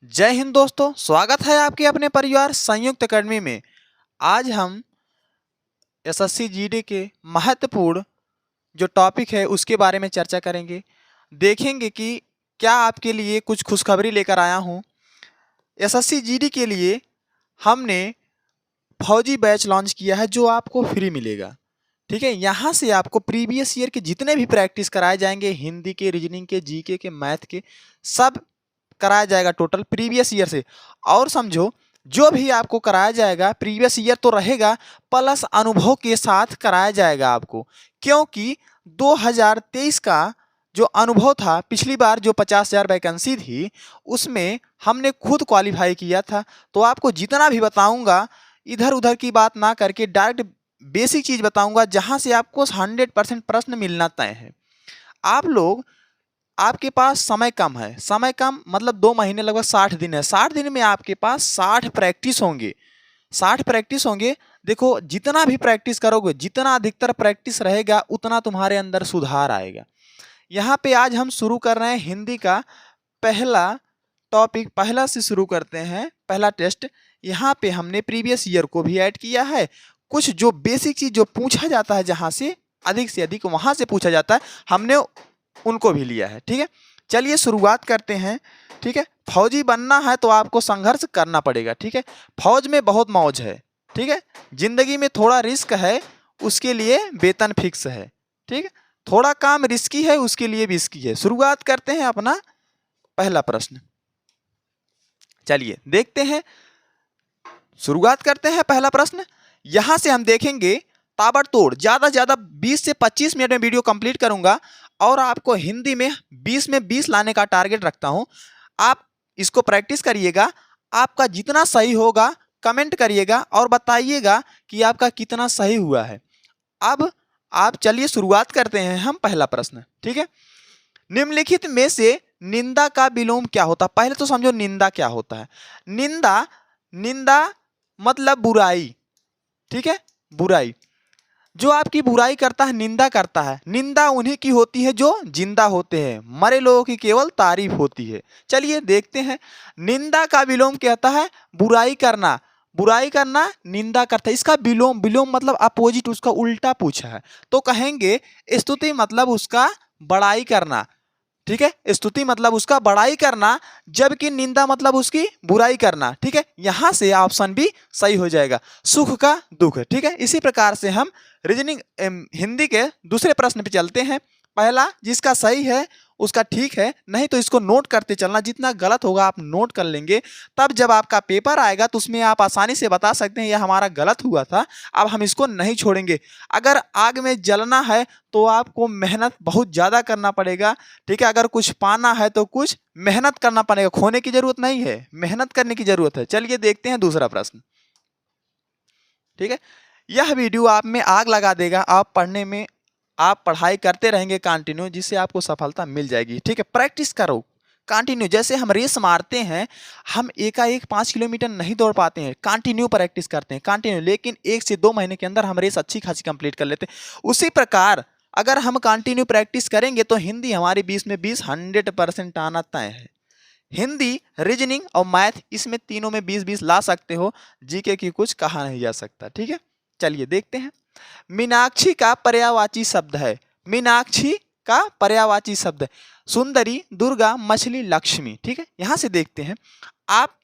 जय हिंद दोस्तों, स्वागत है आपके अपने परिवार संयुक्त अकेडमी में। आज हम एसएससी जीडी के महत्वपूर्ण जो टॉपिक है उसके बारे में चर्चा करेंगे। देखेंगे कि क्या आपके लिए कुछ खुशखबरी लेकर आया हूँ। एसएससी जीडी के लिए हमने फौजी बैच लॉन्च किया है जो आपको फ्री मिलेगा। ठीक है, यहाँ से आपको प्रीवियस ईयर के जितने भी प्रैक्टिस कराए जाएंगे, हिंदी के, रीजनिंग के, जीके के, मैथ के, सब कराया जाएगा टोटल प्रीवियस ईयर से। और समझो, जो भी आपको कराया जाएगा प्रीवियस ईयर तो रहेगा, प्लस अनुभव के साथ कराया जाएगा आपको। क्योंकि 2023 का जो अनुभव था, पिछली बार जो 50,000 वैकेंसी थी उसमें हमने खुद क्वालिफाई किया था। तो आपको जितना भी बताऊंगा इधर उधर की बात ना करके डायरेक्ट बेसिक चीज बताऊंगा, जहां से आपको 100% प्रश्न मिलना तय है। आप लोग, आपके पास समय कम है, समय कम मतलब 2 महीने, लगभग 60 दिन है। 60 दिन में आपके पास 60 प्रैक्टिस होंगे, 60 प्रैक्टिस होंगे। देखो, जितना भी प्रैक्टिस करोगे, जितना अधिकतर प्रैक्टिस रहेगा, उतना तुम्हारे अंदर सुधार आएगा। यहाँ पे आज हम शुरू कर रहे हैं हिंदी का पहला टॉपिक। पहला से शुरू करते हैं, पहला टेस्ट। यहाँ पे हमने प्रीवियस ईयर को भी ऐड किया है। कुछ जो बेसिक चीज जो पूछा जाता है, जहाँ से अधिक से अधिक वहां से पूछा जाता है, हमने उनको भी लिया है। ठीक है, चलिए शुरुआत करते हैं। ठीक है, फौजी बनना है तो आपको संघर्ष करना पड़ेगा। ठीक है, फौज में बहुत मौज है। ठीक है, जिंदगी में थोड़ा रिस्क है, उसके लिए वेतन फिक्स है। ठीक है, थोड़ा काम रिस्की है, उसके लिए भी रिस्की है। शुरुआत करते हैं अपना पहला प्रश्न। चलिए देखते हैं, शुरुआत करते हैं पहला प्रश्न। यहां से हम देखेंगे ताबड़तोड़, ज्यादा से ज्यादा 20 से 25 मिनट में वीडियो कंप्लीट करूंगा और आपको हिंदी में 20 में 20 लाने का टारगेट रखता हूं। आप इसको प्रैक्टिस करिएगा। आपका जितना सही होगा कमेंट करिएगा और बताइएगा कि आपका कितना सही हुआ है। अब आप चलिए शुरुआत करते हैं हम पहला प्रश्न। ठीक है, निम्नलिखित में से निंदा का विलोम क्या होता है? पहले तो समझो निंदा क्या होता है। निंदा, निंदा मतलब बुराई। ठीक है, बुराई। जो आपकी बुराई करता है, निंदा करता है, निंदा उन्हीं की होती है जो जिंदा होते हैं, मरे लोगों की केवल तारीफ होती है। चलिए देखते हैं, निंदा का विलोम कहता है बुराई करना। बुराई करना निंदा करता है, इसका विलोम, विलोम मतलब अपोजिट, उसका उल्टा पूछा है। तो कहेंगे स्तुति मतलब उसका बड़ाई करना। ठीक है, स्तुति मतलब उसका बड़ाई करना, जबकि निंदा मतलब उसकी बुराई करना। ठीक है, यहां से ऑप्शन भी सही हो जाएगा, सुख का दुख। ठीक है, इसी प्रकार से हम रीजनिंग हिंदी के दूसरे प्रश्न पे चलते हैं। पहला जिसका सही है उसका ठीक है, नहीं तो इसको नोट करते चलना। जितना गलत होगा आप नोट कर लेंगे, तब जब आपका पेपर आएगा तो उसमें आप आसानी से बता सकते हैं यह हमारा गलत हुआ था। अब हम इसको नहीं छोड़ेंगे। अगर आग में जलना है तो आपको मेहनत बहुत ज़्यादा करना पड़ेगा। ठीक है, अगर कुछ पाना है तो कुछ मेहनत करना पड़ेगा, खोने की जरूरत नहीं है, मेहनत करने की जरूरत है। चलिए देखते हैं दूसरा प्रश्न। ठीक है, यह वीडियो आप में आग लगा देगा। आप पढ़ने में, आप पढ़ाई करते रहेंगे कंटिन्यू, जिससे आपको सफलता मिल जाएगी। ठीक है, प्रैक्टिस करो कंटिन्यू। जैसे हम रेस मारते हैं, हम एकाएक 5 किलोमीटर नहीं दौड़ पाते हैं, कंटिन्यू प्रैक्टिस करते हैं, कंटिन्यू, लेकिन 1 से 2 महीने के अंदर हम रेस अच्छी खासी कंप्लीट कर लेते हैं। उसी प्रकार अगर हम कंटिन्यू प्रैक्टिस करेंगे तो हिंदी हमारी 20 में 20 100% आना तय है। हिंदी, रीजनिंग और मैथ, इसमें तीनों में 20-20 ला सकते हो। जीके की कुछ कहा नहीं जा सकता। ठीक है, चलिए देखते हैं। मीनाक्षी का पर्यायवाची शब्द है। मीनाक्षी का पर्यायवाची शब्द है सुंदरी, दुर्गा, मछली, लक्ष्मी। ठीक है, यहां से देखते हैं, आप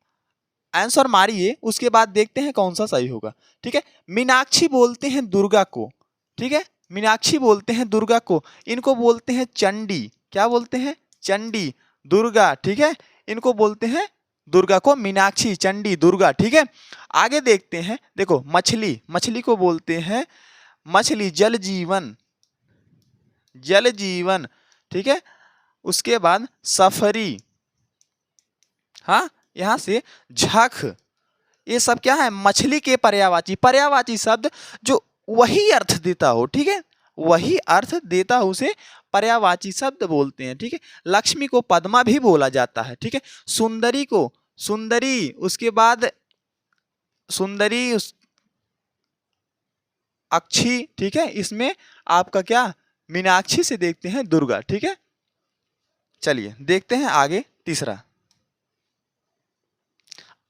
आंसर मारिए, उसके बाद देखते हैं कौन सा सही होगा। ठीक है, मीनाक्षी बोलते हैं दुर्गा को। ठीक है, मीनाक्षी बोलते हैं दुर्गा को, इनको बोलते हैं चंडी। क्या बोलते हैं? चंडी, दुर्गा। ठीक है, इनको बोलते हैं दुर्गा को मीनाक्षी, चंडी, दुर्गा। ठीक है, आगे देखते हैं। देखो, मछली, मछली को बोलते हैं मछली, जल जीवन, जल जीवन। ठीक है, उसके बाद सफरी। हाँ, यहां से झख, ये सब क्या है? मछली के पर्यायवाची। पर्यायवाची शब्द जो वही अर्थ देता हो, ठीक है, वही अर्थ देता हो उसे पर्यायवाची शब्द बोलते हैं। ठीक है, लक्ष्मी को पद्मा भी बोला जाता है। ठीक है, सुंदरी को सुंदरी, उसके बाद सुंदरी, अक्षी। ठीक है, इसमें आपका क्या? मीनाक्षी से देखते हैं दुर्गा। ठीक है, चलिए देखते हैं आगे तीसरा।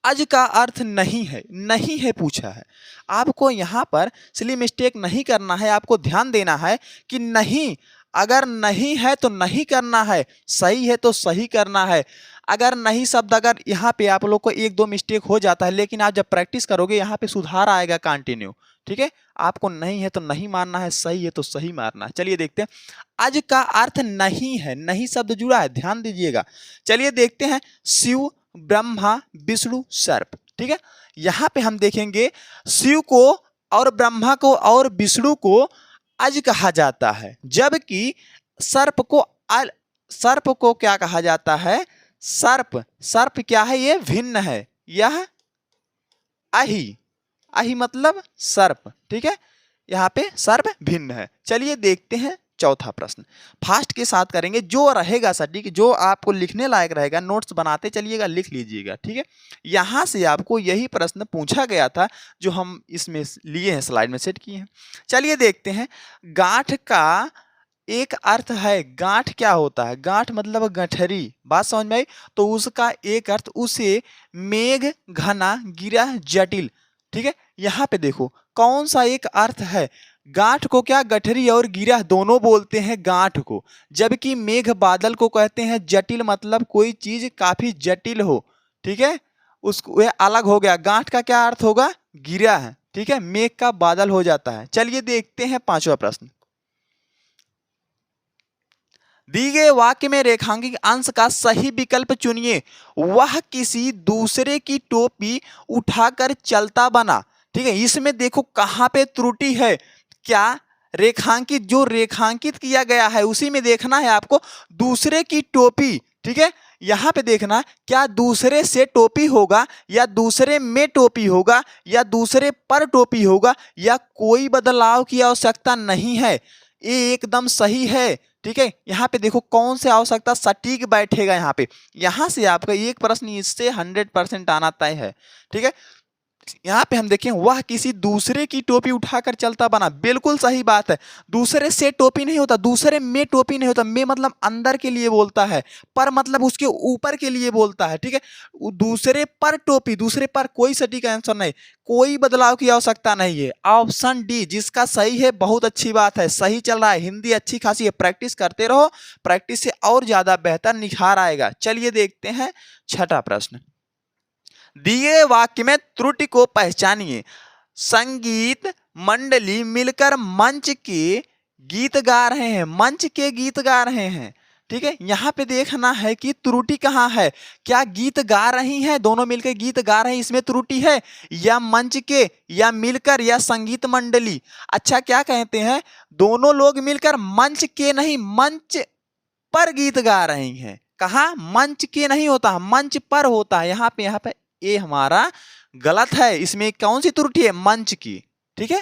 अज का अर्थ नहीं है, नहीं है पूछा है। आपको यहाँ पर सिली मिस्टेक नहीं करना है, आपको ध्यान देना है कि नहीं, अगर नहीं है तो नहीं करना है, सही है तो सही करना है। अगर नहीं शब्द अगर यहाँ पे आप लोग को एक दो मिस्टेक हो जाता है, लेकिन आप जब प्रैक्टिस करोगे यहाँ पे सुधार आएगा कंटिन्यू। ठीक है, आपको नहीं है तो नहीं मानना है, सही है तो सही मानना है। चलिए देखते हैं, अज का अर्थ नहीं है, नहीं शब्द जुड़ा है, ध्यान दीजिएगा। चलिए देखते हैं, शिव, ब्रह्मा, विष्णु, सर्प। ठीक है, यहाँ पे हम देखेंगे शिव को और ब्रह्मा को और विष्णु को अज कहा जाता है, जबकि सर्प को क्या कहा जाता है? सर्प। सर्प क्या है? ये भिन्न है, यह अहि, अहि मतलब सर्प। ठीक है, यहाँ पे सर्प भिन्न है। चलिए देखते हैं चौथा प्रश्न, फास्ट के साथ करेंगे, जो रहेगा सटीक, जो आपको लिखने लायक रहेगा, नोट्स बनाते चलिएगा, लिख लीजिएगा। ठीक है, यहाँ से आपको यही प्रश्न पूछा गया था जो हम इसमें लिए हैं, स्लाइड में सेट किए हैं। चलिए देखते हैं, गांठ का एक अर्थ है, गांठ क्या होता है? गांठ मतलब गठरी, बात समझ में आई? तो उसका एक अर्थ, उसे मेघ घना गिरा जटिल। ठीक है, यहाँ पे देखो कौन सा एक अर्थ है? गांठ को क्या गठरी और गिरा दोनों बोलते हैं गांठ को, जबकि मेघ बादल को कहते हैं जटिल, मतलब कोई चीज काफी जटिल हो। ठीक है, उसको वह अलग हो गया। गांठ का क्या अर्थ होगा? गिरा है। ठीक है, मेघ का बादल हो जाता है। चलिए देखते हैं पांचवा प्रश्न, दी गए वाक्य में रेखांकित अंश का सही विकल्प चुनिए। वह किसी दूसरे की टोपी उठाकर चलता बना। ठीक है, इसमें देखो कहां पे त्रुटि है, क्या रेखांकित, जो रेखांकित किया गया है उसी में देखना है आपको, दूसरे की टोपी। ठीक है, यहां पे देखना क्या दूसरे से टोपी होगा, या दूसरे में टोपी होगा, या दूसरे पर टोपी होगा, या कोई बदलाव की आवश्यकता नहीं है। ये एकदम सही है। ठीक है, यहाँ पे देखो कौन से आवश्यकता सटीक बैठेगा। यहाँ से आपका एक प्रश्न इससे 100% आना तय है। ठीक है, यहाँ पे हम देखें, वह किसी दूसरे की टोपी उठाकर चलता बना, बिल्कुल सही बात है। दूसरे से टोपी नहीं होता, दूसरे में टोपी नहीं होता। में मतलब अंदर के लिए बोलता है, पर मतलब उसके ऊपर के लिए बोलता है। ठीक है, दूसरे पर टोपी, दूसरे पर कोई सटीक आंसर नहीं, कोई बदलाव की आवश्यकता नहीं है। ऑप्शन डी जिसका सही है, बहुत अच्छी बात है, सही चल रहा है, हिंदी अच्छी खासी है, प्रैक्टिस करते रहो, प्रैक्टिस से और ज्यादा बेहतर निखार आएगा। चलिए देखते हैं छठा प्रश्न, दिए वाक्य में त्रुटि को पहचानिए। संगीत मंडली मिलकर मंच के गीत गा रहे हैं, मंच के गीत गा रहे हैं। ठीक है, यहाँ पे देखना है कि त्रुटि कहाँ है, क्या गीत गा रही हैं, दोनों मिलकर गीत गा रहे हैं, इसमें त्रुटि है, या मंच के, या मिलकर, या संगीत मंडली। अच्छा, क्या कहते हैं, दोनों लोग मिलकर मंच के नहीं, मंच पर गीत गा रही हैं। कहा? मंच के नहीं होता, मंच पर होता है। यहाँ पे ये हमारा गलत है, इसमें कौन सी त्रुटि है? मंच की। ठीक है,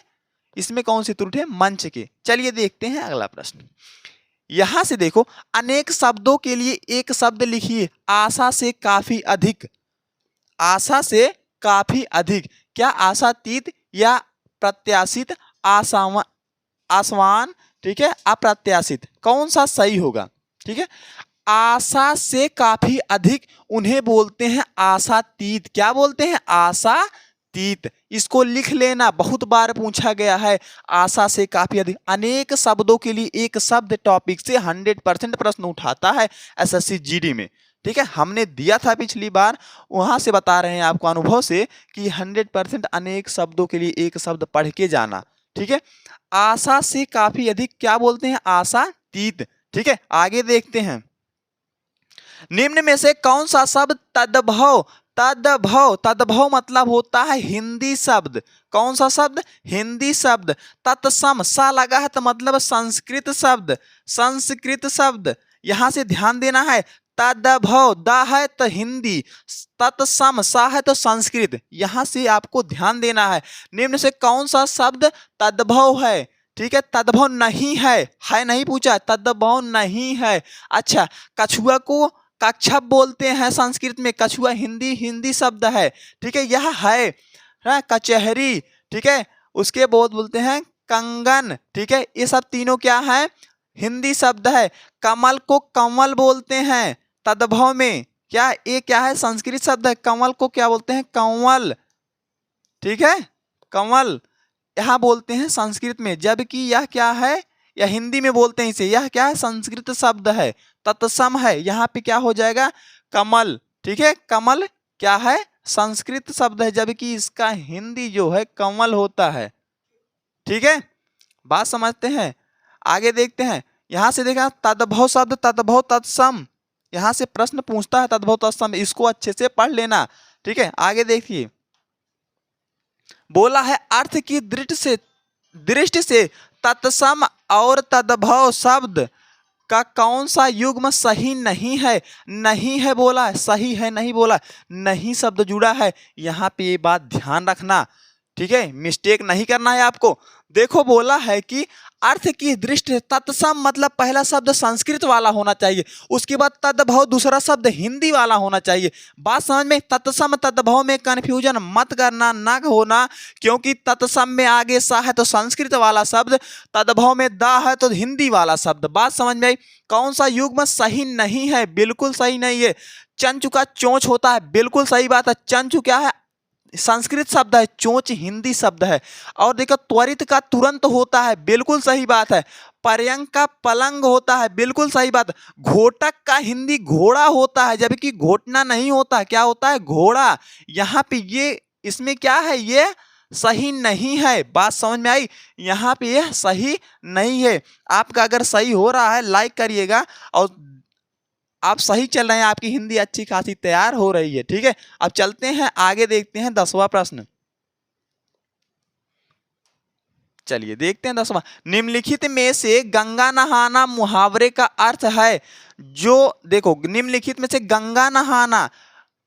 इसमें कौन सी त्रुटि है? मंच की। चलिए देखते हैं अगला प्रश्न, यहां से देखो, अनेक शब्दों के लिए एक शब्द लिखिए। आशा से काफी अधिक, आशा से काफी अधिक, क्या आशातीत या प्रत्याशित? आसवान। ठीक है, अप्रत्याशित, कौन सा सही होगा? ठीक है, आशा से काफी अधिक उन्हें बोलते हैं आशातीत। क्या बोलते हैं? आशातीत। इसको लिख लेना, बहुत बार पूछा गया है। आशा से काफी अधिक, अनेक शब्दों के लिए एक शब्द टॉपिक से 100% प्रश्न उठाता है एसएससी जीडी में। ठीक है, हमने दिया था पिछली बार, वहां से बता रहे हैं आपको अनुभव से कि 100% अनेक शब्दों के लिए एक शब्द पढ़ के जाना। ठीक है, आशा से काफी अधिक क्या बोलते हैं? आशातीत। ठीक है, आगे देखते हैं, निम्न में से कौन सा शब्द तद्भव, तद्भव, तद्भव मतलब होता है हिंदी शब्द। कौन सा शब्द? हिंदी शब्द। तत्सम, सा लगा है तो मतलब संस्कृत शब्द, संस्कृत शब्द। यहां से ध्यान देना है, तद्भव दा है तो हिंदी, तत्सम सा है तो संस्कृत। यहां से आपको ध्यान देना है, निम्न से कौन सा शब्द तद्भव है? ठीक है, तद्भव नहीं है नहीं पूछा, तद्भव नहीं है। अच्छा, कछुआ को कच्छप बोलते हैं संस्कृत में, कछुआ हिंदी शब्द है। ठीक है, यह है कचहरी। ठीक है, उसके बाद बोलते हैं कंगन। ठीक है, ये सब तीनों क्या है? हिंदी शब्द है। कमल को कमल बोलते हैं तद्भव में, क्या ये क्या है? संस्कृत शब्द है। कंवल को क्या बोलते हैं? कंवल, ठीक है, कंवल यहाँ बोलते हैं संस्कृत में, जबकि यह क्या है? या हिंदी में बोलते हैं इसे, यह क्या है? संस्कृत शब्द है, तत्सम है। यहाँ पे क्या हो जाएगा? कमल, ठीक है, कमल क्या है? संस्कृत शब्द है, जबकि इसका हिंदी जो है कमल होता है, ठीक है, बात समझते हैं। आगे देखते हैं, यहां से देखा तद्भव शब्द, तद्भव तत्सम, यहां से प्रश्न पूछता है तद्भव तत्सम, इसको अच्छे से पढ़ लेना, ठीक है। आगे देखिए, बोला है अर्थ की दृष्टि से तत्सम और तद्भव शब्द का कौन सा युग्म सही नहीं है? नहीं है बोला, सही है नहीं बोला, नहीं शब्द जुड़ा है। यहां पे ये बात ध्यान रखना, ठीक है, मिस्टेक नहीं करना है आपको। देखो बोला है कि अर्थ की दृष्टि, तत्सम मतलब पहला शब्द संस्कृत वाला होना चाहिए, उसके बाद तद्भव दूसरा शब्द हिंदी वाला होना चाहिए। बात समझ में? तत्सम तद्भव में कंफ्यूजन मत करना, ना होना, क्योंकि तत्सम में आगे सा है तो संस्कृत वाला शब्द, तद्भव में दा है तो हिंदी वाला शब्द। बात समझ में आई? कौन सा युग्म सही नहीं है? बिल्कुल सही नहीं है। चंचु का चोंच होता है, बिल्कुल सही बात है। चंचु क्या है? संस्कृत शब्द है, चोंच हिंदी शब्द है। और देखो त्वरित का तुरंत होता है, बिल्कुल सही बात है। पर्यंक का पलंग होता है, बिल्कुल सही बात। घोटक का हिंदी घोड़ा होता है, जबकि घोटना नहीं होता है, क्या होता है? घोड़ा। यहाँ पे ये इसमें क्या है? ये सही नहीं है। बात समझ में आई? यहाँ पे ये सही नहीं है। आपका अगर सही हो रहा है लाइक करिएगा, और आप सही चल रहे हैं, आपकी हिंदी अच्छी खासी तैयार हो रही है, ठीक है। अब चलते हैं आगे, देखते हैं 10वां प्रश्न। चलिए देखते हैं 10वां। निम्नलिखित में से गंगा नहाना मुहावरे का अर्थ है जो, देखो निम्नलिखित में से गंगा नहाना,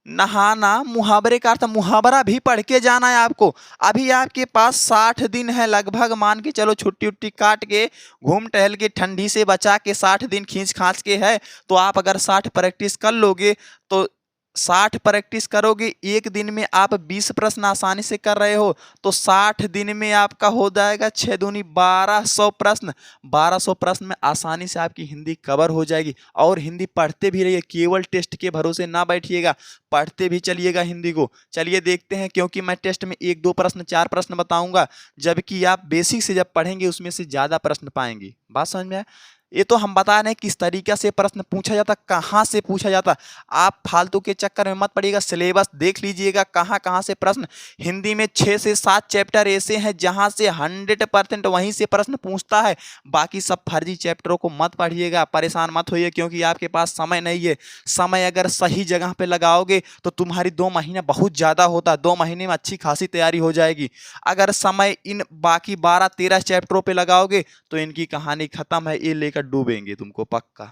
नहाना मुहावरे का अर्थ, मुहावरा भी पढ़ के जाना है आपको। अभी आपके पास 60 दिन है लगभग, मान के चलो, छुट्टी उट्टी काट के, घूम टहल के, ठंडी से बचा के 60 दिन खींच खांच के है, तो आप अगर 60 प्रैक्टिस कर लोगे तो 60 प्रैक्टिस करोगे, एक दिन में आप 20 प्रश्न आसानी से कर रहे हो, तो 60 दिन में आपका हो जाएगा 6 दूनी 1200 प्रश्न। 1200 प्रश्न में आसानी से आपकी हिंदी कवर हो जाएगी। और हिंदी पढ़ते भी रहिए, केवल टेस्ट के भरोसे ना बैठिएगा, पढ़ते भी चलिएगा हिंदी को। चलिए देखते हैं, क्योंकि मैं टेस्ट में 1-2 प्रश्न 4 प्रश्न बताऊंगा, जबकि आप बेसिक से जब पढ़ेंगे उसमें से ज़्यादा प्रश्न पाएंगे। बात समझ में आए? ये तो हम बता रहे हैं किस तरीके से प्रश्न पूछा जाता, कहाँ से पूछा जाता। आप फालतू के चक्कर में मत पड़िएगा, सिलेबस देख लीजिएगा कहाँ कहाँ से प्रश्न। हिंदी में 6 से 7 चैप्टर ऐसे हैं जहाँ से 100% वहीं से प्रश्न पूछता है। बाकी सब फर्जी चैप्टरों को मत पढ़िएगा, परेशान मत होइए, क्योंकि आपके पास समय नहीं है। समय अगर सही जगह पे लगाओगे तो तुम्हारी 2 महीने बहुत ज़्यादा होता है, 2 महीने में अच्छी खासी तैयारी हो जाएगी। अगर समय इन बाकी 12-13 चैप्टरों पे लगाओगे तो इनकी कहानी खत्म है, ये लेकर डूबेंगे तुमको पक्का,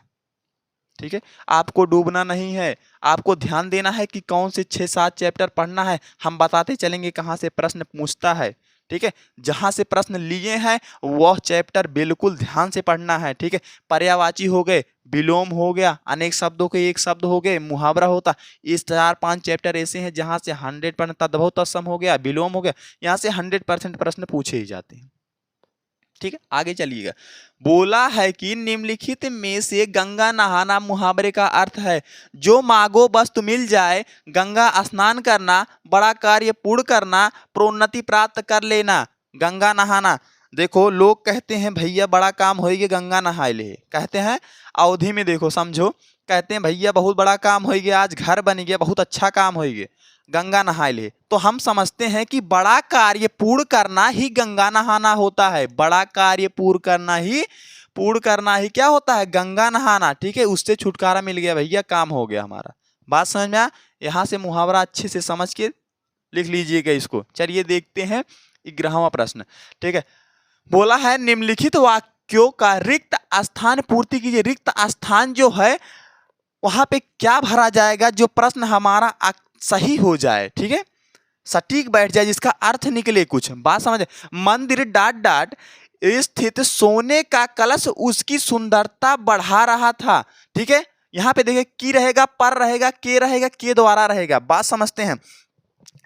ठीक है। आपको डूबना नहीं है, आपको ध्यान देना है कि कौन से 6-7 चैप्टर पढ़ना है। हम बताते चलेंगे कहाँ से प्रश्न पूछता है, ठीक है। जहां से प्रश्न लिए हैं वह चैप्टर बिल्कुल ध्यान से पढ़ना है, ठीक है। पर्यायवाची हो गए, विलोम हो गया, अनेक शब्दों के एक शब्द हो गए, मुहावरा होता, इस 4-5 चैप्टर ऐसे हैं जहां से 100%, तद्भव तत्सम हो गया, विलोम हो गया, यहाँ से 100% प्रश्न पूछे ही जाते हैं, ठीक है। आगे चलिएगा, बोला है कि निम्नलिखित में से गंगा नहाना मुहावरे का अर्थ है जो मांगो वस्तु मिल जाए, गंगा स्नान करना, बड़ा कार्य पूर्ण करना, प्रोन्नति प्राप्त कर लेना। गंगा नहाना, देखो लोग कहते हैं भैया बड़ा काम होइगे गंगा नहाए ले, कहते हैं। अवधि में देखो समझो, कहते हैं भैया बहुत बड़ा काम होइगे, आज घर बन गया, बहुत अच्छा काम होइगे, गंगा नहाए ले। तो हम समझते हैं कि बड़ा कार्य पूर्ण करना ही गंगा नहाना होता है। बड़ा कार्य पूर्ण करना ही क्या होता है? गंगा नहाना, ठीक है। उससे छुटकारा मिल गया भैया, काम हो गया हमारा। बात समझ में आया? यहाँ से मुहावरा अच्छे से समझ के लिख लीजिएगा इसको। चलिए देखते हैं 11वां प्रश्न, ठीक है। बोला है निम्नलिखित वाक्यों का रिक्त स्थान पूर्ति कीजिए। रिक्त स्थान जो है वहां पे क्या भरा जाएगा जो प्रश्न हमारा सही हो जाए, ठीक है, सटीक बैठ जाए, जिसका अर्थ निकले कुछ। बात समझे? मंदिर ... स्थित सोने का कलश उसकी सुंदरता बढ़ा रहा था, ठीक है। यहाँ पे देखिए की रहेगा, पर रहेगा, के रहेगा, के द्वारा रहेगा। बात समझते हैं,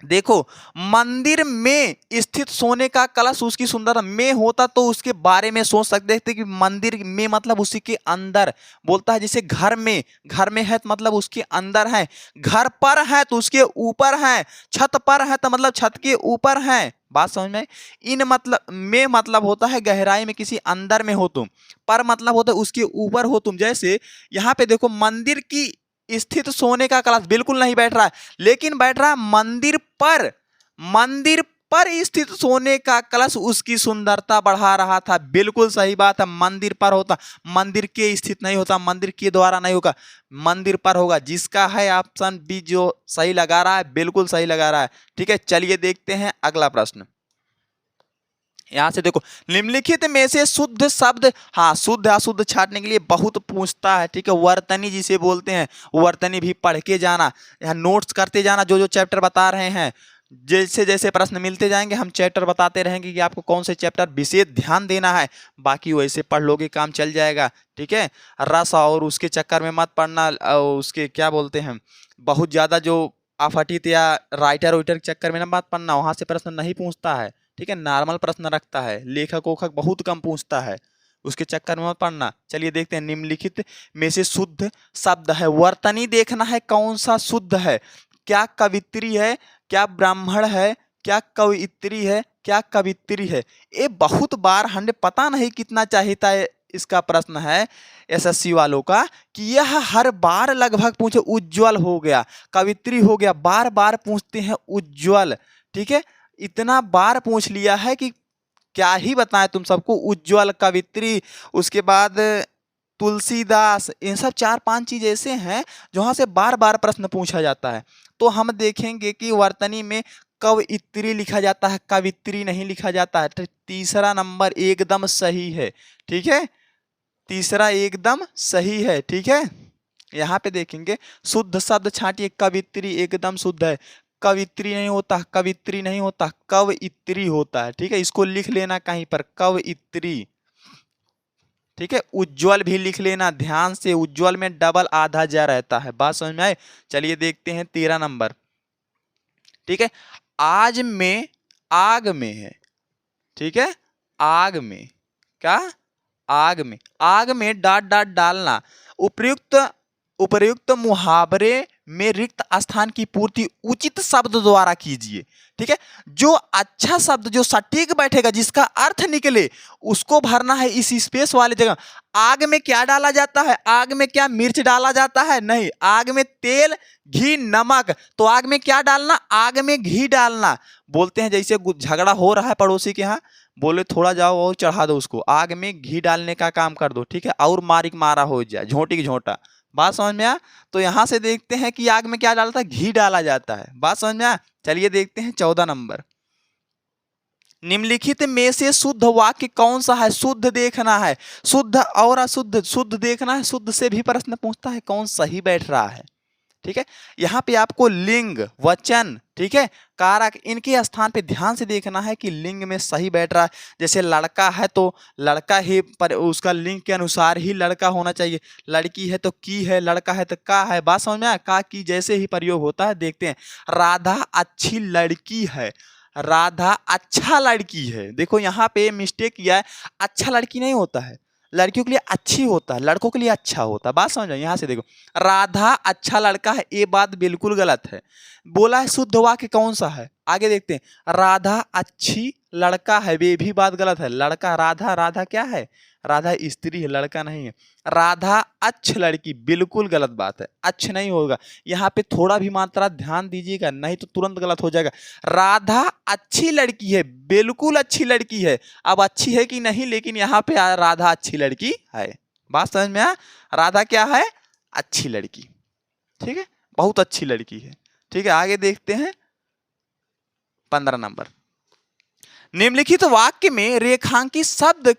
देखो, मंदिर में स्थित सोने का कलश उसकी सुंदरता में होता तो उसके बारे में सोच सकते थे कि मंदिर में मतलब उसी के अंदर बोलता है। जैसे घर में है तो मतलब उसके अंदर है, घर पर है तो उसके ऊपर है, छत पर है तो मतलब छत के ऊपर है। बात समझ में? इन मतलब में मतलब होता है गहराई में किसी अंदर में हो तुम, पर मतलब होता है उसके ऊपर हो तुम। जैसे यहाँ पे देखो, मंदिर की स्थित सोने का कलश बिल्कुल नहीं बैठ रहा है, लेकिन बैठ रहा है मंदिर पर। मंदिर पर स्थित सोने का कलश उसकी सुंदरता बढ़ा रहा था। बिल्कुल सही बात है, मंदिर पर होता, मंदिर के स्थित नहीं होता, मंदिर के द्वारा नहीं होगा, मंदिर पर होगा। जिसका है ऑप्शन बी जो सही लगा रहा है, बिल्कुल सही लगा रहा है। ठीक है, चलिए देखते हैं अगला प्रश्न। यहां से देखो, निम्नलिखित में से शुद्ध शब्द, हाँ शुद्ध अशुद्ध छांटने के लिए बहुत पूछता है। ठीक है, वर्तनी जिसे बोलते हैं, वर्तनी भी पढ़ के जाना, यहाँ नोट्स करते जाना, जो जो चैप्टर बता रहे हैं। जैसे जैसे प्रश्न मिलते जाएंगे हम चैप्टर बताते रहेंगे कि आपको कौन से चैप्टर विशेष ध्यान देना है। बाकी वैसे पढ़ लोगे काम चल जाएगा। ठीक है, रस और उसके चक्कर में मत पढ़ना, उसके क्या बोलते हैं, बहुत ज़्यादा जो आफटित या राइटर वाइटर के चक्कर में ना मत पढ़ना, वहाँ से प्रश्न नहीं पूछता है। ठीक है, नॉर्मल प्रश्न रखता है, लेखक ओखक बहुत कम पूछता है, उसके चक्कर में मत पढ़ना। चलिए देखते हैं, निम्नलिखित में से शुद्ध शब्द है, वर्तनी देखना है कौन सा शुद्ध है। क्या कवित्री है, क्या ब्राह्मण है, क्या कवित्री है, क्या कवित्री है। ये बहुत बार हमें पता नहीं कितना चाहता है, इसका प्रश्न है एसएससी वालों का, कि यह हर बार लगभग पूछे। उज्ज्वल हो गया, कवित्री हो गया, बार बार पूछते हैं उज्ज्वल। ठीक है, इतना बार पूछ लिया है कि क्या ही बताएं तुम सबको। उज्ज्वल, कवित्री, उसके बाद तुलसीदास, इन सब 4-5 चीज ऐसे हैं जहां से बार बार प्रश्न पूछा जाता है। तो हम देखेंगे कि वर्तनी में कवित्री लिखा जाता है, कवित्री नहीं लिखा जाता है। तो तीसरा नंबर एकदम सही है। ठीक है, तीसरा एकदम सही है। ठीक है, यहाँ पे देखेंगे, शुद्ध शब्द छांटिए, कवित्री एकदम शुद्ध है। कवित्री नहीं होता, कवित्री नहीं होता, कवित्री होता है। ठीक है, इसको लिख लेना कहीं पर, कवित्री। ठीक है, उज्ज्वल भी लिख लेना ध्यान से, उज्ज्वल में डबल आधा जा रहता है। बात समझ में आए? चलिए देखते हैं 13 नंबर। ठीक है, आज में आग में है। ठीक है, आग में, क्या, आग में डाट डाट डालना। उपयुक्त उपयुक्त मुहावरे में रिक्त स्थान की पूर्ति उचित शब्द द्वारा कीजिए। ठीक है, जो अच्छा शब्द जो सटीक बैठेगा, जिसका अर्थ निकले, उसको भरना है इस स्पेस वाले जगह। आग में क्या डाला जाता है? आग में क्या मिर्च डाला जाता है? नहीं, आग में तेल, घी, नमक। तो आग में क्या डालना? आग में घी डालना। बोलते हैं जैसे झगड़ा हो रहा है पड़ोसी के यहाँ, बोले थोड़ा जाओ और चढ़ा दो उसको, आग में घी डालने का काम कर दो। ठीक है, और मारिक मारा हो जाए, झोंटी की झोंटा। बात समझ में आया? तो यहां से देखते हैं कि आग में क्या डालता है? घी डाला जाता है। बात समझ में आया? चलिए देखते हैं 14 नंबर। निम्नलिखित में से शुद्ध वाक्य कौन सा है? शुद्ध देखना है, शुद्ध और अशुद्ध, शुद्ध देखना है, शुद्ध से भी प्रश्न पूछता है, कौन सही बैठ रहा है। ठीक है, यहाँ पे आपको लिंग, वचन, ठीक है, कारक, इनके स्थान पे ध्यान से देखना है कि लिंग में सही बैठ रहा है। जैसे लड़का है तो लड़का ही पर उसका लिंग के अनुसार ही लड़का होना चाहिए। लड़की है तो की है, लड़का है तो का है। बात समझ में आया? का की जैसे ही प्रयोग होता है। देखते हैं, राधा अच्छी लड़की है, राधा अच्छा लड़की है। देखो यहाँ पे मिस्टेक किया है, अच्छा लड़की नहीं होता है, लड़कियों के लिए अच्छी होता है, लड़कों के लिए अच्छा होता है। बात समझो, यहाँ से देखो, राधा अच्छा लड़का है, ये बात बिल्कुल गलत है। बोला है शुद्ध वाक्य कौन सा है, आगे देखते हैं। राधा अच्छी लड़का है, ये भी बात गलत है। लड़का राधा, राधा क्या है? राधा स्त्री है, लड़का नहीं है। राधा अच्छ लड़की, बिल्कुल गलत बात है, अच्छ नहीं होगा। यहाँ पे थोड़ा भी मात्रा ध्यान दीजिएगा, नहीं तो तुरंत गलत हो जाएगा। राधा अच्छी लड़की है, बिल्कुल अच्छी लड़की है। अब अच्छी है कि नहीं, लेकिन यहाँ पे राधा अच्छी लड़की है। बात समझ में आया? राधा क्या है? अच्छी लड़की। ठीक है, बहुत अच्छी लड़की है। ठीक है, आगे देखते हैं 15 नंबर। निम्नलिखित वाक्य में रेखांकित शब्द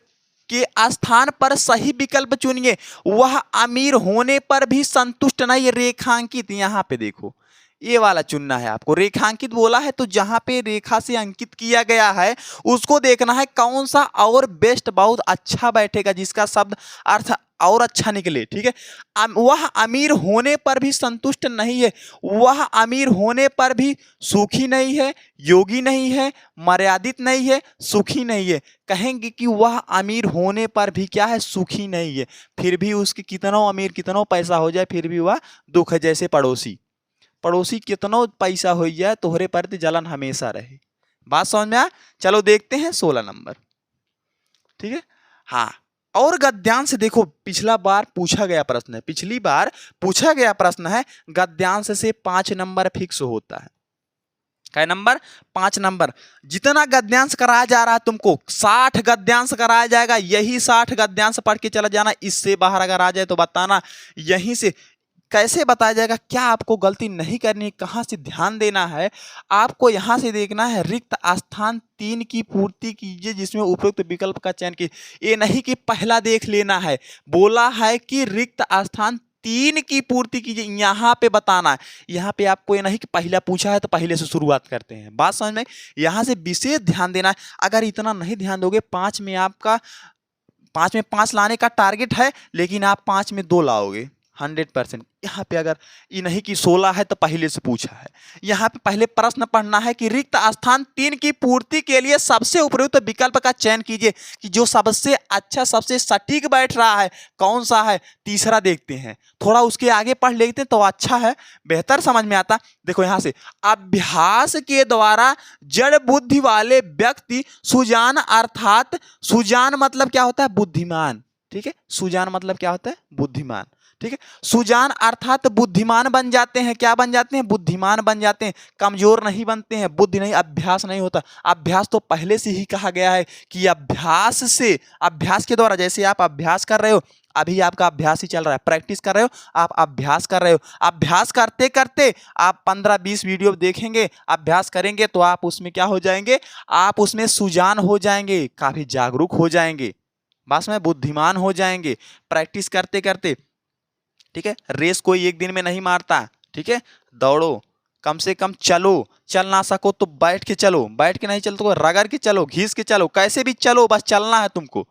के स्थान पर सही विकल्प चुनिए। वह अमीर होने पर भी संतुष्ट नहीं। रेखांकित, यहाँ पे देखो, ये वाला चुनना है आपको। रेखांकित बोला है तो जहां पे रेखा से अंकित किया गया है उसको देखना है कौन सा और बेस्ट, बहुत अच्छा बैठेगा, जिसका शब्द अर्थ और अच्छा निकले, ठीक है। वह अमीर होने पर भी संतुष्ट नहीं है, वह अमीर होने पर भी सुखी नहीं है, योगी नहीं है, मर्यादित नहीं है, सुखी नहीं है। कहेंगे कि वह अमीर होने पर भी क्या है, सुखी नहीं है, फिर भी उसके कितनों अमीर कितनों पैसा हो जाए फिर भी वह दुख है। जैसे पड़ोसी, पड़ोसी कितनों पैसा हो जाए तोहरे प्रति जलन हमेशा रहे। बात समझ में आया? चलो देखते हैं 16 नंबर, ठीक है। हाँ, और गद्यांश देखो, पिछला बार पूछा गया प्रश्न है, पिछली बार पूछा गया प्रश्न है, गद्यांश से 5 नंबर फिक्स होता है। क्या नंबर? 5 नंबर। जितना गद्यांश कराया जा रहा है तुमको, 60 गद्यांश कराया जाएगा, यही 60 गद्यांश पढ़ के चला जाना। इससे बाहर अगर आ जाए तो बताना। यहीं से कैसे बताया जाएगा, क्या आपको गलती नहीं करनी है, कहाँ से ध्यान देना है, आपको यहाँ से देखना है। रिक्त स्थान 3 की पूर्ति कीजिए जिसमें उपयुक्त विकल्प का चयन कीजिए। ये नहीं कि पहला देख लेना है, बोला है कि रिक्त स्थान 3 की पूर्ति कीजिए, यहाँ पे बताना है। यहाँ पे आपको ये नहीं कि पहला पूछा है तो पहले से शुरुआत करते हैं। बात समझ में? यहाँ से विशेष ध्यान देना है। अगर इतना नहीं ध्यान दोगे, 5 में आपका 5 में 5 लाने का टारगेट है, लेकिन आप 5 में 2 लाओगे 100%। यहाँ पे अगर ये नहीं कि 16 है तो पहले से पूछा है, यहाँ पे पहले प्रश्न पढ़ना है कि रिक्त स्थान 3 की पूर्ति के लिए सबसे उपयुक्त विकल्प का चयन कीजिए, कि जो सबसे अच्छा सबसे सटीक बैठ रहा है कौन सा है। तीसरा देखते हैं, थोड़ा उसके आगे पढ़ लेते हैं तो अच्छा है, बेहतर समझ में आता। देखो यहाँ से, अभ्यास के द्वारा जड़ बुद्धि वाले व्यक्ति सुजान, अर्थात सुजान मतलब क्या होता है, बुद्धिमान, ठीक है। सुजान मतलब क्या होता है, बुद्धिमान, ठीक है। सुजान अर्थात बुद्धिमान बन जाते हैं। क्या बन जाते हैं? बुद्धिमान बन जाते हैं, कमजोर नहीं बनते हैं। बुद्धि नहीं, अभ्यास नहीं होता। अभ्यास तो पहले से ही कहा गया है कि अभ्यास से, अभ्यास के द्वारा, जैसे आप अभ्यास कर रहे हो, अभी आपका अभ्यास ही चल रहा है, प्रैक्टिस कर रहे हो, आप अभ्यास कर रहे हो। अभ्यास करते करते आप 15-20 वीडियो देखेंगे, अभ्यास करेंगे तो आप उसमें क्या हो जाएंगे, आप उसमें सुजान हो जाएंगे, काफी जागरूक हो जाएंगे, बस में बुद्धिमान हो जाएंगे प्रैक्टिस करते करते, ठीक है। रेस कोई एक दिन में नहीं मारता, ठीक है। दौड़ो, कम से कम चलो, चल ना सको तो बैठ के चलो, बैठ के नहीं चल तो रगड़ के चलो, घिस के चलो, कैसे भी चलो, बस चलना है तुमको।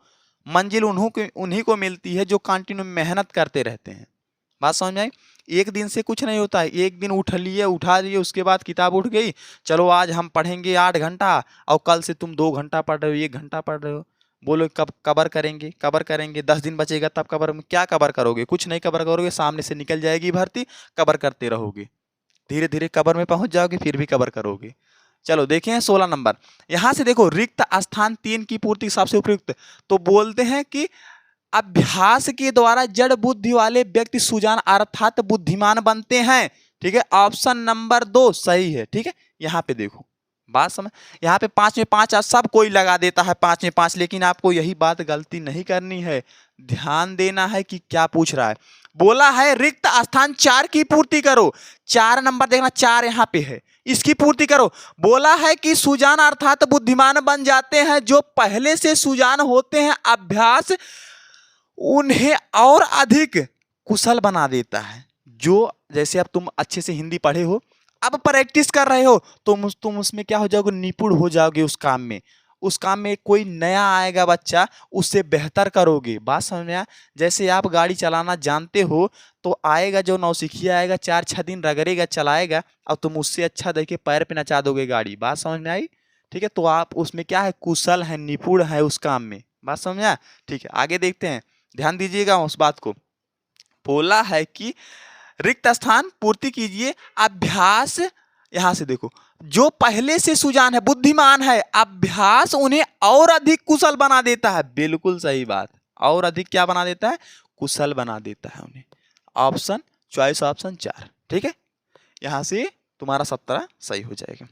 मंजिल उन्हीं को मिलती है जो कंटिन्यू मेहनत करते रहते हैं। बात समझ में आई? एक दिन से कुछ नहीं होता है। एक दिन उठा लिए, उसके बाद किताब उठ गई, चलो आज हम पढ़ेंगे 8 घंटा, और कल से तुम 2 घंटा पढ़ रहे हो, 1 घंटा पढ़ रहे हो। बोलो कब कवर करेंगे, कवर करेंगे, 10 दिन बचेगा तब कवर में क्या कवर करोगे, कुछ नहीं कवर करोगे। सामने से निकल जाएगी भर्ती, कवर करते रहोगे, धीरे धीरे कवर में पहुंच जाओगे, फिर भी कवर करोगे। चलो देखें 16 नंबर। यहां से देखो, रिक्त स्थान 3 की पूर्ति सबसे उपयुक्त, तो बोलते हैं कि अभ्यास के द्वारा जड़ बुद्धि वाले व्यक्ति सुजान अर्थात बुद्धिमान बनते हैं, ठीक है। ऑप्शन नंबर 2 सही है, ठीक है। यहाँ पे देखो, बात समझ, यहाँ पे 5 में 5 सब कोई लगा देता है 5 में 5, लेकिन आपको यही बात गलती नहीं करनी है, ध्यान देना है कि क्या पूछ रहा है। बोला है रिक्त स्थान 4 की पूर्ति करो, 4 नंबर देखना, 4 यहाँ पे है, इसकी पूर्ति करो। बोला है कि सुजान अर्थात बुद्धिमान बन जाते हैं, जो पहले से सुजान होते हैं, अभ्यास उन्हें और अधिक कुशल बना देता है। जो जैसे अब तुम अच्छे से हिंदी पढ़े हो, अब प्रैक्टिस कर रहे हो, तुम उसमें क्या हो जाओगे, निपुण हो जाओगे उस काम में। उस काम में कोई नया आएगा बच्चा, उससे बेहतर करोगे। बात समझ में आया? जैसे आप गाड़ी चलाना जानते हो, तो आएगा जो नौसिखिया आएगा, 4-6 दिन रगड़ेगा, चलाएगा, और तुम उससे अच्छा देखे पैर पे नचा दोगे गाड़ी। बात समझ में आई? ठीक है, तो आप उसमें क्या है, कुशल है, निपुण है उस काम में। बात समझ में आया? ठीक है, आगे देखते हैं, ध्यान दीजिएगा उस बात को। बोला है कि रिक्त स्थान पूर्ति कीजिए, अभ्यास, यहां से देखो, जो पहले से सुजान है, बुद्धिमान है, अभ्यास उन्हें और अधिक कुशल बना देता है। बिल्कुल सही बात, और अधिक क्या बना देता है, कुशल बना देता है उन्हें। ऑप्शन चॉइस ऑप्शन 4, ठीक है। यहां से तुम्हारा 17 सही हो जाएगा।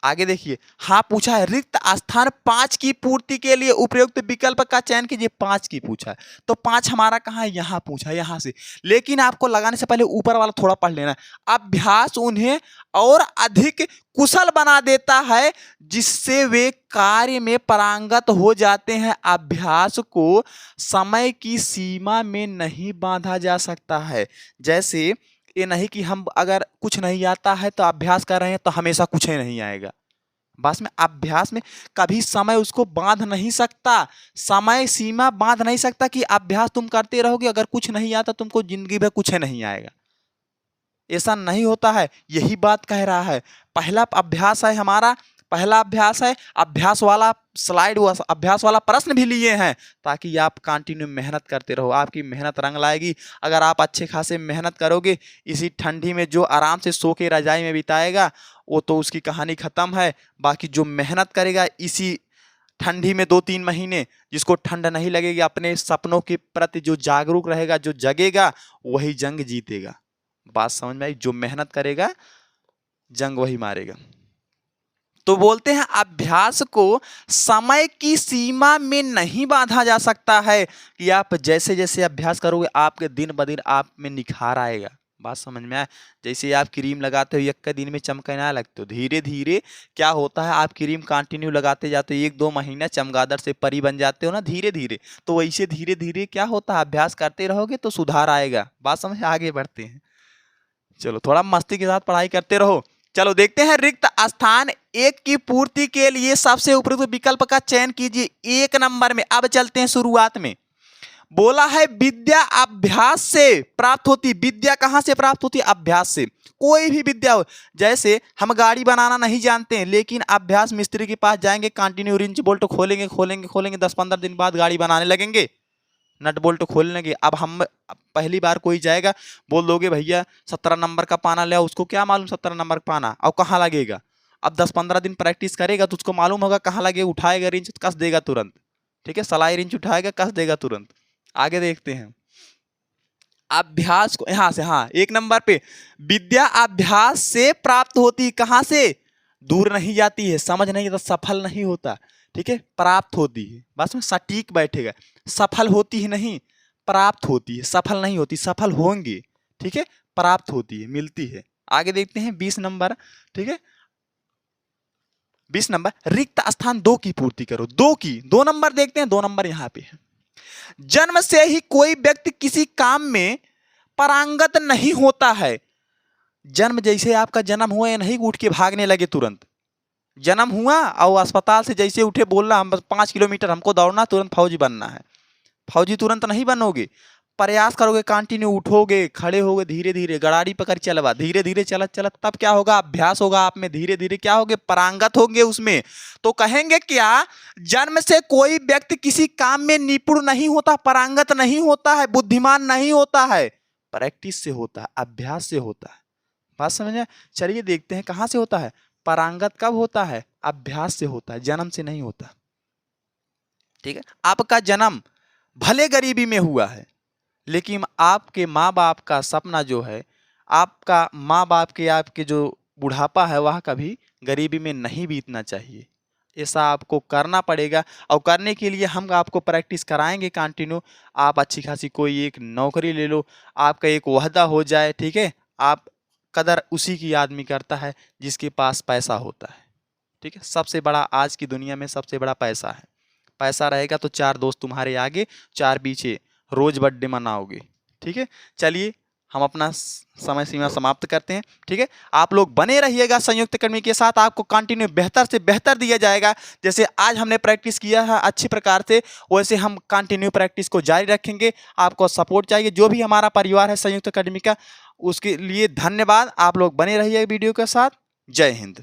आगे देखिए, हाँ पूछा है रिक्त स्थान 5 की पूर्ति के लिए उपयुक्त विकल्प का चयन कीजिए। 5 की पूछा है, तो 5 हमारा कहाँ है, यहाँ पूछा है, यहाँ से। लेकिन आपको लगाने से पहले ऊपर वाला थोड़ा पढ़ लेना है। अभ्यास उन्हें और अधिक कुशल बना देता है, जिससे वे कार्य में पारंगत हो जाते हैं। अभ्यास को समय की सीमा में नहीं बांधा जा सकता है। जैसे ये नहीं कि हम अगर कुछ नहीं आता है तो अभ्यास कर रहे हैं तो हमेशा कुछ ही नहीं आएगा। बस में अभ्यास में कभी समय उसको बांध नहीं सकता, समय सीमा बांध नहीं सकता कि अभ्यास तुम करते रहोगे, अगर कुछ नहीं आता तुमको जिंदगी भर कुछ नहीं आएगा, ऐसा नहीं होता है। यही बात कह रहा है। पहला अभ्यास है हमारा, पहला अभ्यास है, अभ्यास वाला स्लाइड, अभ्यास वाला प्रश्न भी लिए हैं ताकि आप कंटिन्यू मेहनत करते रहो, आपकी मेहनत रंग लाएगी। अगर आप अच्छे खासे मेहनत करोगे, इसी ठंडी में जो आराम से सो के रजाई में बिताएगा वो तो उसकी कहानी खत्म है। बाकी जो मेहनत करेगा इसी ठंडी में 2-3 महीने, जिसको ठंड नहीं लगेगी, अपने सपनों के प्रति जो जागरूक रहेगा, जो जगेगा, वही जंग जीतेगा। बात समझ में आई? जो मेहनत करेगा जंग वही मारेगा। तो बोलते हैं अभ्यास को समय की सीमा में नहीं बांधा जा सकता है कि आप जैसे जैसे अभ्यास करोगे आपके दिन ब दिन आप में निखार आएगा। बात समझ में आए? जैसे आप क्रीम लगाते हो, एक दिन में चमकना लगते हो, धीरे धीरे क्या होता है, आप क्रीम कंटिन्यू लगाते जाते हो, 1-2 महीना चमगादड़ से परी बन जाते हो ना धीरे धीरे। तो वैसे धीरे धीरे क्या होता है, अभ्यास करते रहोगे तो सुधार आएगा। बात समझ, आगे बढ़ते हैं। चलो थोड़ा मस्ती के साथ पढ़ाई करते रहो। चलो देखते हैं, रिक्त स्थान 1 की पूर्ति के लिए सबसे उपयुक्त विकल्प का चयन कीजिए। 1 नंबर में अब चलते हैं शुरुआत में। बोला है विद्या अभ्यास से प्राप्त होती। विद्या कहां से प्राप्त होती? अभ्यास से। कोई भी विद्या हो, जैसे हम गाड़ी बनाना नहीं जानते हैं लेकिन अभ्यास मिस्त्री के पास जाएंगे, कंटिन्यू रिंच बोल्ट खोलेंगे खोलेंगे खोलेंगे, 10-15 दिन बाद गाड़ी बनाने लगेंगे, नट बोल्ट खोलने लगे। अब हम पहली बार कोई जाएगा, बोल दोगे भैया 17 नंबर का पाना ले आओ, उसको क्या मालूम 17 नंबर का पाना और कहाँ लगेगा। अब 10-15 दिन प्रैक्टिस करेगा तो उसको मालूम होगा कहाँ लगेगा, उठाएगा रिंच कस देगा तुरंत। ठीक है, सलाई रिंच उठाएगा कस देगा तुरंत। आगे देखते हैं, अभ्यास को यहां से, हाँ 1 नंबर पे विद्या अभ्यास से प्राप्त होती। कहां से? दूर नहीं जाती है, समझ नहीं तो सफल नहीं होता। ठीक है, प्राप्त होती है, बस में सटीक बैठेगा। सफल होती है नहीं, प्राप्त होती है, सफल नहीं होती, सफल होंगे। ठीक है, प्राप्त होती है, मिलती है। आगे देखते हैं 20 नंबर। ठीक है, 20 नंबर, रिक्त स्थान 2 की पूर्ति करो। 2 नंबर देखते हैं, 2 नंबर यहां पे है। जन्म से ही कोई व्यक्ति किसी काम में पारंगत नहीं होता है। जन्म जैसे आपका जन्म हुआ या नहीं उठ के भागने लगे तुरंत। जन्म हुआ और अस्पताल से जैसे उठे बोलना हम 5 किलोमीटर हमको दौड़ना, तुरंत फौजी बनना है। फौजी तुरंत नहीं बनोगे, प्रयास करोगे, कंटिन्यू उठोगे, खड़े होगे, धीरे धीरे गड़ाड़ी पकड़ चलवा, धीरे धीरे चलत चलत तब क्या होगा, अभ्यास होगा आप में, धीरे धीरे क्या होगे, पारंगत होंगे उसमें। तो कहेंगे क्या, जन्म से कोई व्यक्ति किसी काम में निपुण नहीं होता, पारंगत नहीं होता है, बुद्धिमान नहीं होता है, प्रैक्टिस से होता है, अभ्यास से होता है। बात समझे? चलिए देखते हैं कहां से होता है। पारंगत कब होता है? अभ्यास से होता है, जन्म से नहीं होता। ठीक है, आपका जन्म भले गरीबी में हुआ है लेकिन आपके माँ बाप का सपना जो है, आपका माँ बाप के आपके जो बुढ़ापा है वह कभी गरीबी में नहीं बीतना चाहिए। ऐसा आपको करना पड़ेगा और करने के लिए हम आपको प्रैक्टिस कराएंगे कंटिन्यू। आप अच्छी खासी कोई एक नौकरी ले लो, आपका एक वहदा हो जाए। ठीक है, आप कदर उसी की आदमी करता है जिसके पास पैसा होता है। ठीक है, सबसे बड़ा आज की दुनिया में सबसे बड़ा पैसा है। पैसा रहेगा तो 4 दोस्त तुम्हारे आगे 4 पीछे, रोज बर्थडे मनाओगे। ठीक है, चलिए हम अपना समय सीमा समाप्त करते हैं। ठीक है, आप लोग बने रहिएगा संयुक्त अकेडमी के साथ, आपको कंटिन्यू बेहतर से बेहतर दिया जाएगा। जैसे आज हमने प्रैक्टिस किया है अच्छी प्रकार से, वैसे हम कंटिन्यू प्रैक्टिस को जारी रखेंगे। आपको सपोर्ट चाहिए, जो भी हमारा परिवार है संयुक्त अकेडमी का, उसके लिए धन्यवाद। आप लोग बने रहिए वीडियो के साथ। जय हिंद।